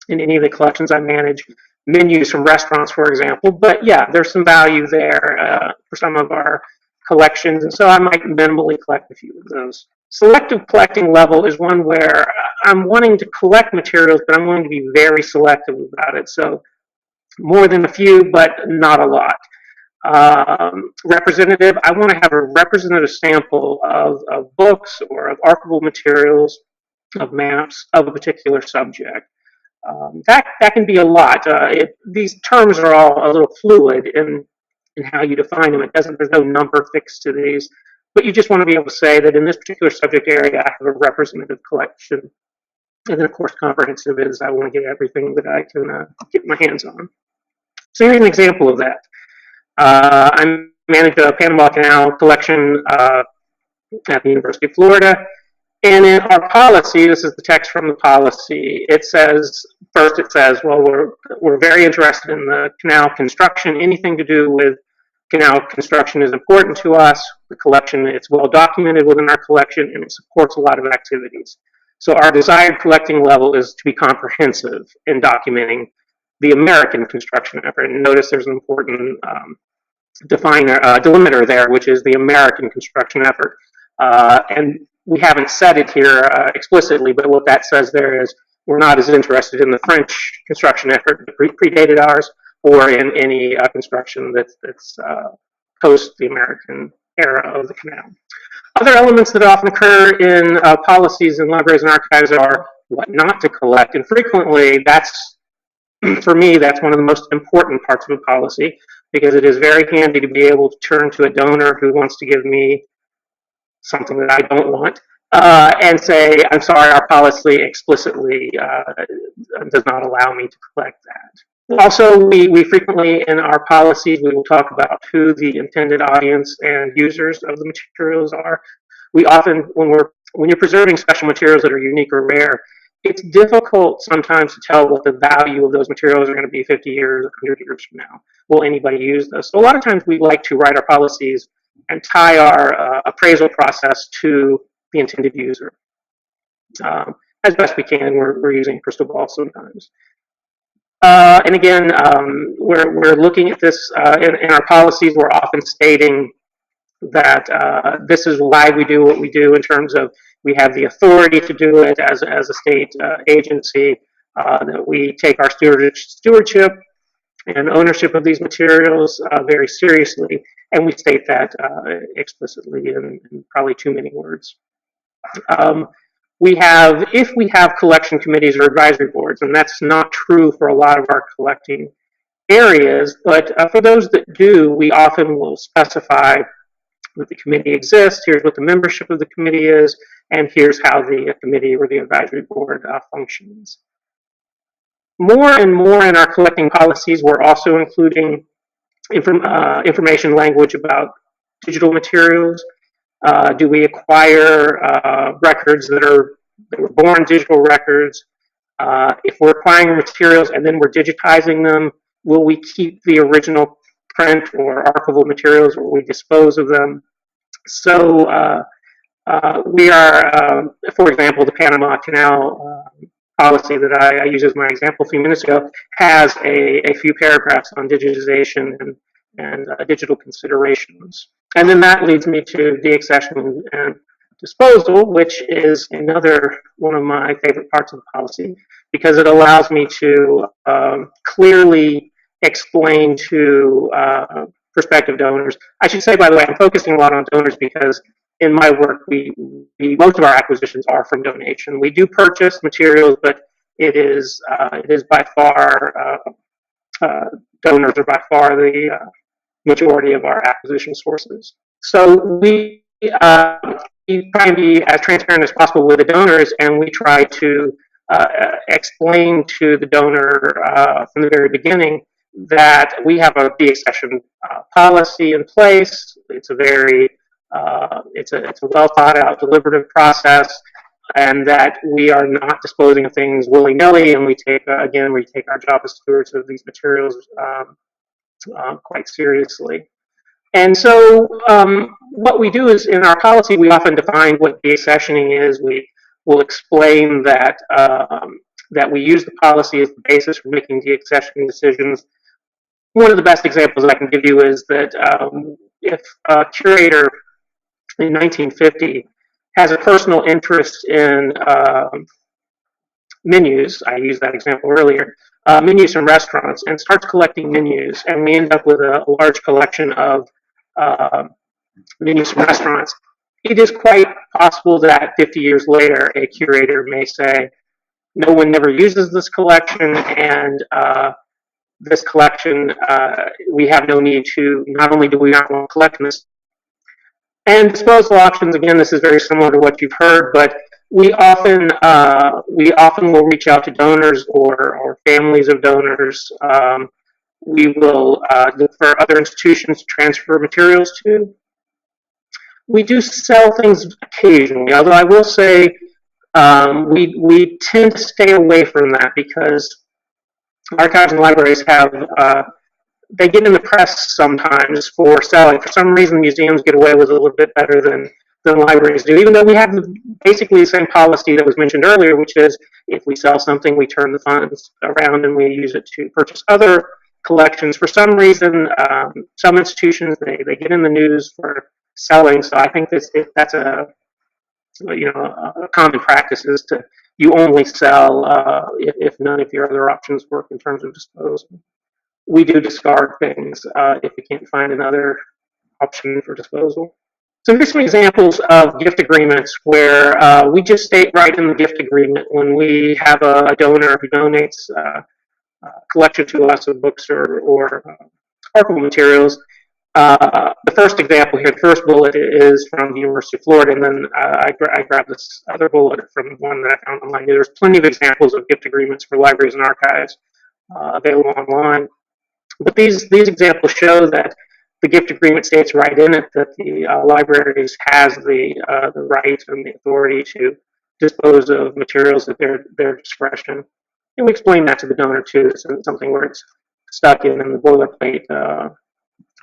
in any of the collections I manage menus from restaurants, for example, but yeah, there's some value there for some of our collections, and so I might minimally collect a few of those. Selective collecting level is one where I'm wanting to collect materials, but I'm wanting to be very selective about it. So more than a few, but not a lot. Representative, I want to have a representative sample of books or of archival materials, of maps, of a particular subject. That can be a lot. These terms are all a little fluid in how you define them. There's no number fixed to these, but you just want to be able to say that in this particular subject area, I have a representative collection. And then, of course, comprehensive is I want to get everything that I can get my hands on. So here's an example of that. I manage a Panama Canal collection at the University of Florida. And in our policy, this is the text from the policy, it says, well, we're very interested in the canal construction, anything to do with canal construction is important to us. The collection, it's well documented within our collection, and it supports a lot of activities. So our desired collecting level is to be comprehensive in documenting the American construction effort. And notice there's an important delimiter there, which is the American construction effort. And we haven't said it here explicitly, but what that says there is we're not as interested in the French construction effort that predated ours, or in any construction that's post the American era of the canal. Other elements that often occur in policies in libraries and archives are what not to collect, and frequently that's, for me, that's one of the most important parts of a policy, because it is very handy to be able to turn to a donor who wants to give me something that I don't want, and say, I'm sorry, our policy explicitly does not allow me to collect that. Also, we frequently, in our policies, we will talk about who the intended audience and users of the materials are. We often, when you're preserving special materials that are unique or rare, it's difficult sometimes to tell what the value of those materials are going to be 50 years, 100 years from now. Will anybody use this? So a lot of times we like to write our policies and tie our appraisal process to the intended user. As best we can, we're using crystal ball sometimes. And again, we're looking at this in our policies. We're often stating that this is why we do what we do, in terms of we have the authority to do it as a state agency, that we take our stewardship and ownership of these materials very seriously, and we state that explicitly in probably too many words. If we have collection committees or advisory boards, and that's not true for a lot of our collecting areas, but for those that do, we often will specify that the committee exists, here's what the membership of the committee is, and here's how the committee or the advisory board functions. More and more in our collecting policies, we're also including information language about digital materials. Do we acquire records that were born digital records? If we're acquiring materials and then we're digitizing them, will we keep the original print or archival materials, or will we dispose of them? So we are, for example, the Panama Canal policy that I used as my example a few minutes ago has a few paragraphs on digitization and digital considerations. And then that leads me to deaccession and disposal, which is another one of my favorite parts of the policy, because it allows me to clearly explain to prospective donors. I should say, by the way, I'm focusing a lot on donors because in my work, most of our acquisitions are from donation. We do purchase materials, but it is by far, donors are by far the majority of our acquisition sources. So we try and be as transparent as possible with the donors, and we try to explain to the donor from the very beginning that we have a deaccession policy in place. It's a very it's a well thought out deliberative process, and that we are not disposing of things willy-nilly, and we take our job as stewards of these materials quite seriously. And so what we do is, in our policy, we often define what deaccessioning is. We will explain that that we use the policy as the basis for making deaccessioning decisions. One of the best examples I can give you is that if a curator in 1950 has a personal interest in menus, I used that example earlier, menus from restaurants, and starts collecting menus, and we end up with a large collection of menus from restaurants, it is quite possible that 50 years later, a curator may say, no one never uses this collection, and this collection, we have no need to, not only do we not want to collect this. And disposal options, again, this is very similar to what you've heard, but we often will reach out to donors or families of donors. We will look for other institutions to transfer materials to. We do sell things occasionally, although I will say we tend to stay away from that because archives and libraries have they get in the press sometimes for selling. For some reason, museums get away with it a little bit better than libraries do, even though we have basically the same policy that was mentioned earlier, which is if we sell something, we turn the funds around and we use it to purchase other collections. For some reason, some institutions, they get in the news for selling, so I think that's a common practice is to you only sell if none of your other options work in terms of disposal. We do discard things if we can't find another option for disposal. So here's some examples of gift agreements where we just state right in the gift agreement when we have a donor who donates a collection to us of books or archival materials. The first example here, the first bullet is from the University of Florida, and then I grabbed this other bullet from one that I found online. There's plenty of examples of gift agreements for libraries and archives available online. But these examples show that the gift agreement states right in it that the libraries has the right and the authority to dispose of materials at their discretion. And we explain that to the donor too. This isn't something where it's stuck in the boilerplate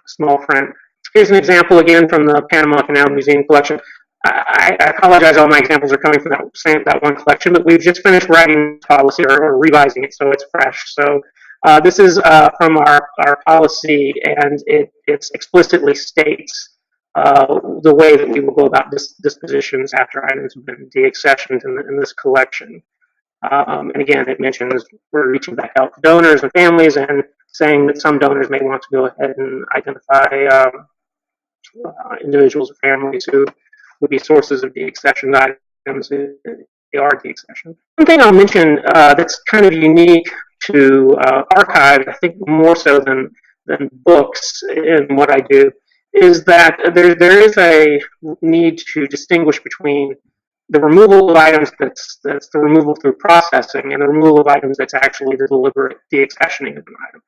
small print. Here's an example again from the Panama Canal Museum collection. I apologize, all my examples are coming from that one collection, but we've just finished writing policy or revising it, so it's fresh. So this is from our policy, and it explicitly states the way that we will go about dispositions after items have been deaccessioned in this collection. And again, it mentions we're reaching back out to donors and families and saying that some donors may want to go ahead and identify individuals or families who would be sources of deaccession items if they are deaccessioned. One thing I'll mention that's kind of unique to archives, I think more so than books in what I do, is that there is a need to distinguish between the removal of items that's the removal through processing and the removal of items that's actually the deliberate deaccessioning of an item.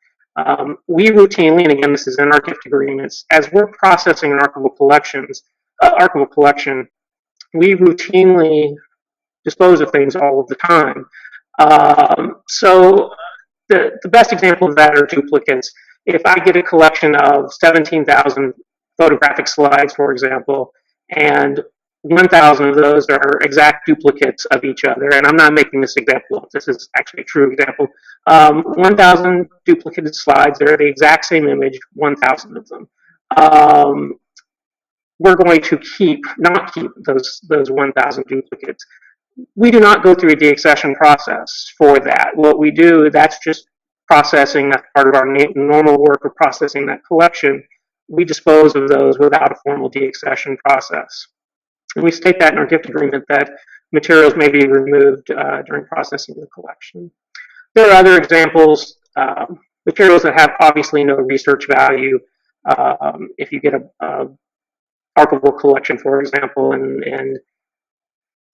We routinely, and again, this is in our gift agreements, as we're processing an archival collection, we routinely dispose of things all of the time. So the best example of that are duplicates. If I get a collection of 17,000 photographic slides, for example, and 1,000 of those are exact duplicates of each other, and I'm not making this example up, this is actually a true example. 1,000 duplicated slides, they're the exact same image, 1,000 of them. We're going to not keep those 1,000 duplicates. We do not go through a deaccession process for that. What we do, that's just processing, that's part of our normal work of processing that collection. We dispose of those without a formal deaccession process. And we state that in our gift agreement that materials may be removed during processing of the collection. There are other examples, materials that have obviously no research value. If you get a archival collection, for example, and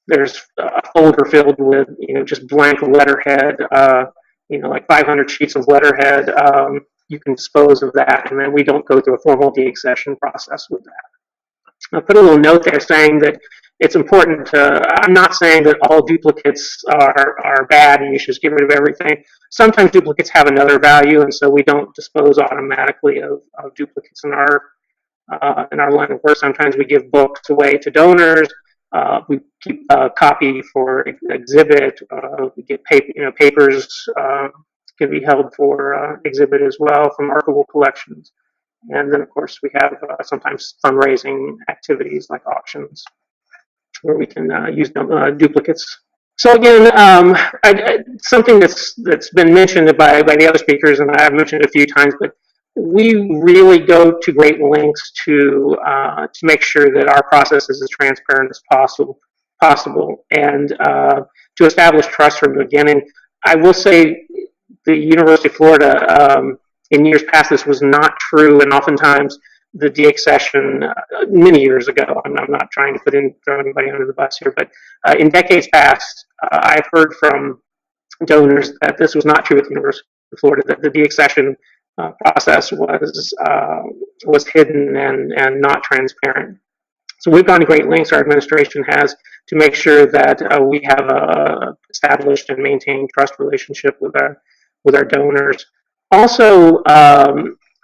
there's a folder filled with just blank letterhead, like 500 sheets of letterhead, you can dispose of that, and then we don't go through a formal deaccession process with that. I'll put a little note there saying that it's important to, I'm not saying that all duplicates are bad and you should just get rid of everything. Sometimes duplicates have another value, and so we don't dispose automatically of duplicates in our line of work. Sometimes we give books away to donors. We keep a copy for exhibit. We get papers can be held for exhibit as well from archival collections. And then, of course, we have sometimes fundraising activities like auctions where we can use duplicates. So again, something that's been mentioned by the other speakers, and I've mentioned it a few times, but we really go to great lengths to make sure that our process is as transparent as possible, and to establish trust from the beginning. I will say the University of Florida, in years past, this was not true, and oftentimes the deaccession, many years ago, I'm not trying to throw anybody under the bus here, but in decades past, I've heard from donors that this was not true at the University of Florida, that the deaccession process was hidden and not transparent. So we've gone to great lengths, our administration has, to make sure that we have a established and maintained trust relationship with our donors. Also,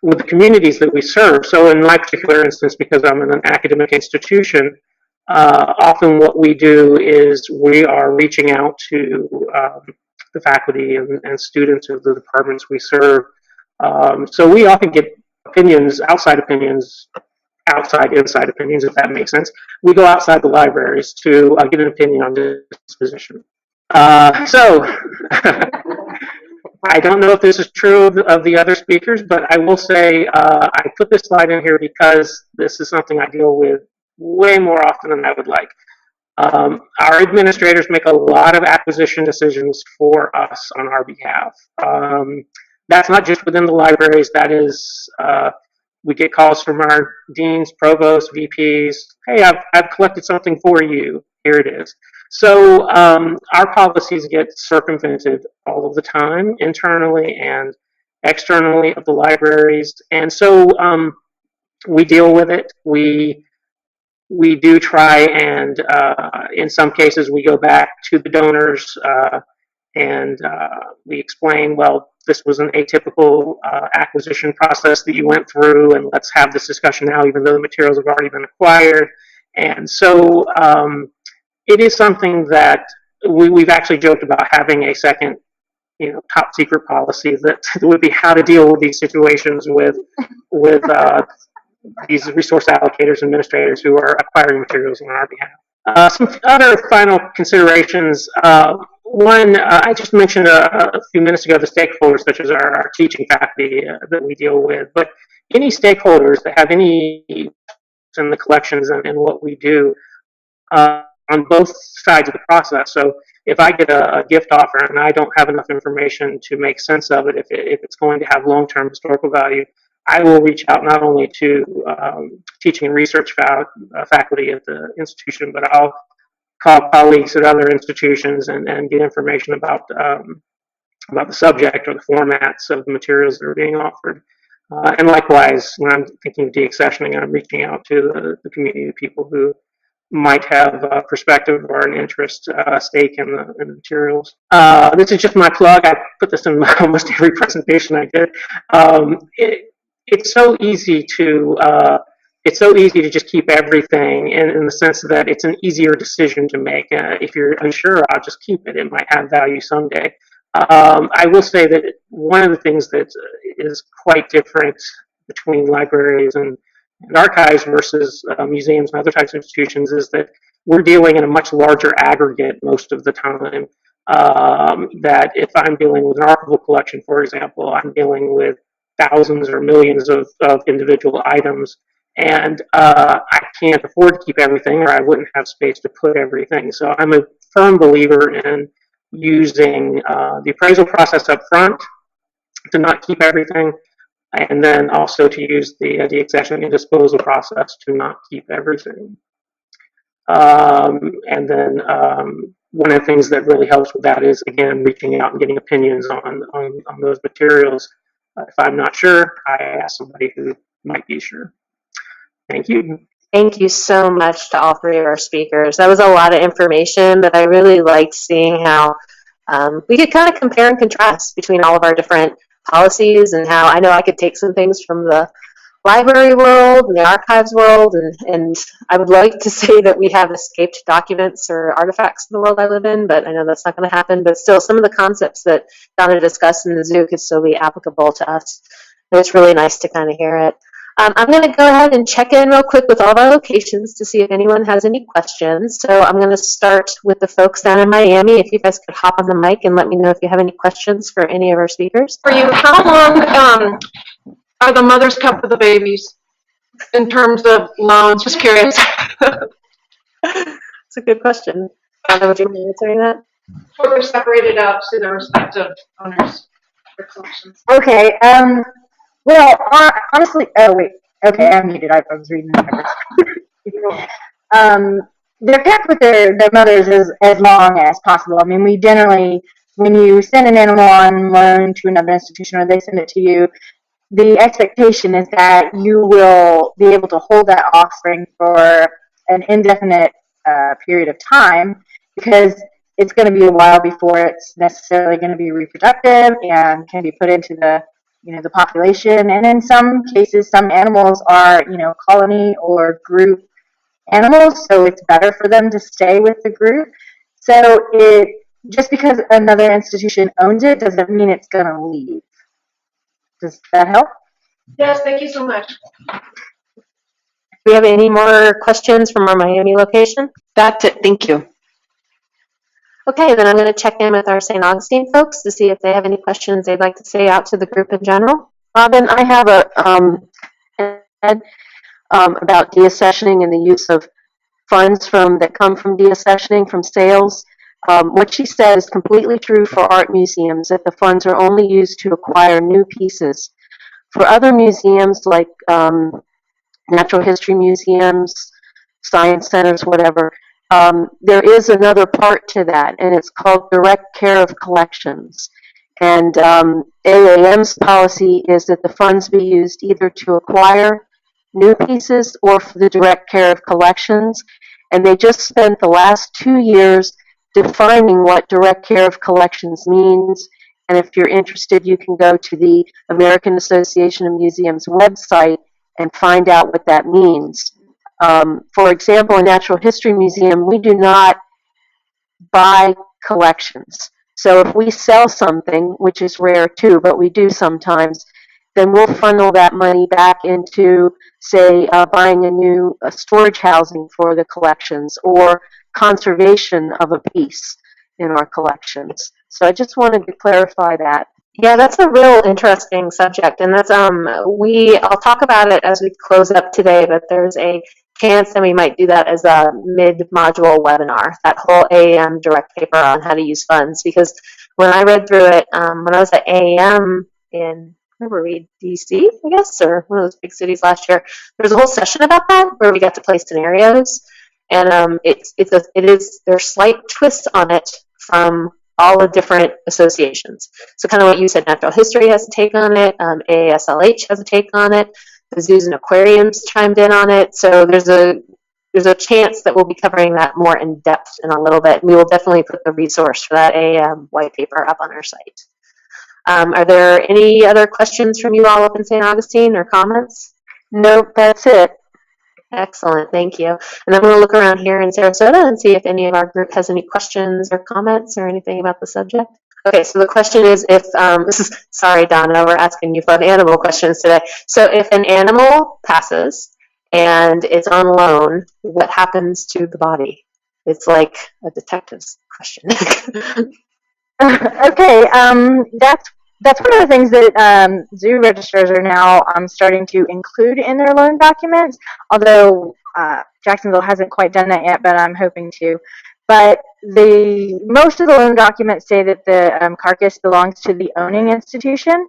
with the communities that we serve. So in my particular instance, because I'm in an academic institution, often what we do is we are reaching out to the faculty and students of the departments we serve. So we often get opinions, outside inside opinions, if that makes sense. We go outside the libraries to get an opinion on this position. So I don't know if this is true of the other speakers, but I will say I put this slide in here because this is something I deal with way more often than I would like. Our administrators make a lot of acquisition decisions for us on our behalf. That's not just within the libraries. That is, we get calls from our deans, provosts, VPs. Hey, I've collected something for you. Here it is. So our policies get circumvented all of the time, internally and externally of the libraries, and so we deal with it. We do try, and in some cases we go back to the donors and we explain, well, this was an atypical acquisition process that you went through, and let's have this discussion now, even though the materials have already been acquired. And so it is something that we've actually joked about having a second, top secret policy that would be how to deal with these situations with these resource allocators, administrators who are acquiring materials on our behalf. Some other final considerations. One, I just mentioned a few minutes ago the stakeholders, such as our teaching faculty that we deal with, but any stakeholders that have any in the collections and what we do on both sides of the process. So if I get a gift offer and I don't have enough information to make sense of it, if it's going to have long-term historical value, I will reach out not only to teaching and research faculty at the institution, but I'll call colleagues at other institutions and get information about the subject or the formats of the materials that are being offered. And likewise, when I'm thinking of deaccessioning, I'm reaching out to the community of people who might have a perspective or an interest, stake in the materials. This is just my plug. I put this in almost every presentation I did. It's so easy to just keep everything in the sense that it's an easier decision to make. If you're unsure, I'll just keep it. It might have value someday. I will say that one of the things that is quite different between libraries and archives versus museums and other types of institutions is that we're dealing in a much larger aggregate most of the time. That if I'm dealing with an archival collection, for example, I'm dealing with thousands or millions of individual items, and I can't afford to keep everything, or I wouldn't have space to put everything. So I'm a firm believer in using the appraisal process up front to not keep everything, and then also to use the accession and disposal process to not keep everything. And then one of the things that really helps with that is, again, reaching out and getting opinions on those materials. If I'm not sure, I ask somebody who might be sure. Thank you. Thank you so much to all three of our speakers. That was a lot of information, but I really liked seeing how we could kind of compare and contrast between all of our different policies, and how I know I could take some things from the library world and the archives world, and I would like to say that we have escaped documents or artifacts in the world I live in, but I know that's not going to happen. But still, some of the concepts that Donna discussed in the zoo could still be applicable to us, and it's really nice to kind of hear it. I'm going to go ahead and check in real quick with all of our locations to see if anyone has any questions. So I'm going to start with the folks down in Miami. If you guys could hop on the mic and let me know if you have any questions for any of our speakers. For you, how long are the mothers kept with the babies in terms of loans? Just curious. That's a good question. Donna, would you mind answering that? Or they're separated out to their respective owners for collections. Okay. Well, honestly, oh wait. Okay, I'm muted. I was reading the numbers. They're kept with their mothers as long as possible. I mean, we generally, when you send an animal on loan to another institution or they send it to you, the expectation is that you will be able to hold that offspring for an indefinite period of time, because it's going to be a while before it's necessarily going to be reproductive and can be put into the the population. And in some cases, some animals are, colony or group animals, so it's better for them to stay with the group. So just because another institution owns it doesn't mean it's going to leave. Does that help? Yes, thank you so much. Do we have any more questions from our Miami location? That's it, thank you. Okay, then I'm going to check in with our St. Augustine folks to see if they have any questions they'd like to say out to the group in general. Robin, I have about deaccessioning and the use of funds that come from deaccessioning from sales. What she said is completely true for art museums, that the funds are only used to acquire new pieces. For other museums like natural history museums, science centers, whatever, there is another part to that, and it's called direct care of collections. And AAM's policy is that the funds be used either to acquire new pieces or for the direct care of collections. And they just spent the last 2 years defining what direct care of collections means. And if you're interested, you can go to the American Association of Museums website and find out what that means. For example, a natural history museum, we do not buy collections. So if we sell something, which is rare too, but we do sometimes, then we'll funnel that money back into, say, buying a new storage housing for the collections or conservation of a piece in our collections. So I just wanted to clarify that. Yeah, that's a real interesting subject, and that's I'll talk about it as we close up today, but there's a chance that we might do that as a mid-module webinar, that whole AAM direct paper on how to use funds, because when I read through it, when I was at AAM in, where were we, DC, I guess, or one of those big cities last year, there was a whole session about that where we got to play scenarios, and there's slight twists on it from all the different associations. So kind of what you said, natural history has a take on it, AASLH has a take on it, the zoos and aquariums chimed in on it. So there's a chance that we'll be covering that more in depth in a little bit. We will definitely put the resource for that AAM white paper up on our site. Are there any other questions from you all up in St. Augustine or comments? Nope, that's it. Excellent, thank you. And I'm going to look around here in Sarasota and see if any of our group has any questions or comments or anything about the subject. Okay, so the question is if, sorry Donna, we're asking you for animal questions today. So if an animal passes and it's on loan, what happens to the body? It's like a detective's question. Okay, that's one of the things that zoo registrars are now starting to include in their loan documents, although Jacksonville hasn't quite done that yet, but I'm hoping to. But most of the loan documents say that the carcass belongs to the owning institution.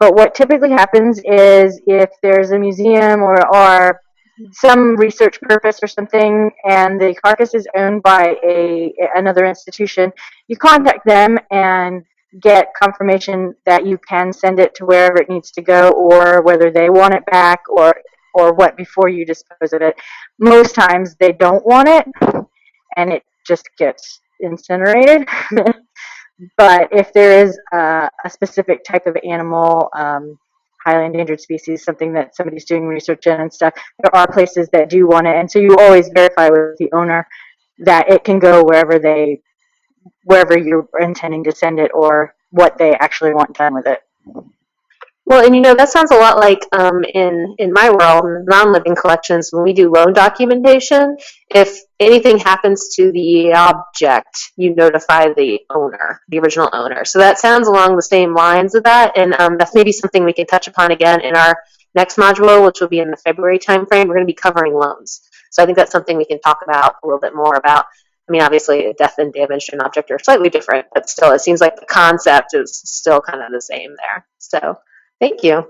But what typically happens is if there's a museum or some research purpose or something, and the carcass is owned by another institution, you contact them and get confirmation that you can send it to wherever it needs to go, or whether they want it back or what before you dispose of it. Most times they don't want it, and it just gets incinerated. But if there is a specific type of animal, highly endangered species, something that somebody's doing research in and stuff, there are places that do want it, and so you always verify with the owner that it can go wherever you're intending to send it or what they actually want done with it. Well, and that sounds a lot like in my world, non-living collections, when we do loan documentation, if anything happens to the object, you notify the owner, the original owner. So that sounds along the same lines of that, and that's maybe something we can touch upon again in our next module, which will be in the February timeframe. We're going to be covering loans. So I think that's something we can talk about a little bit more about. I mean, obviously, death and damage to an object are slightly different, but still, it seems like the concept is still kind of the same there. So thank you.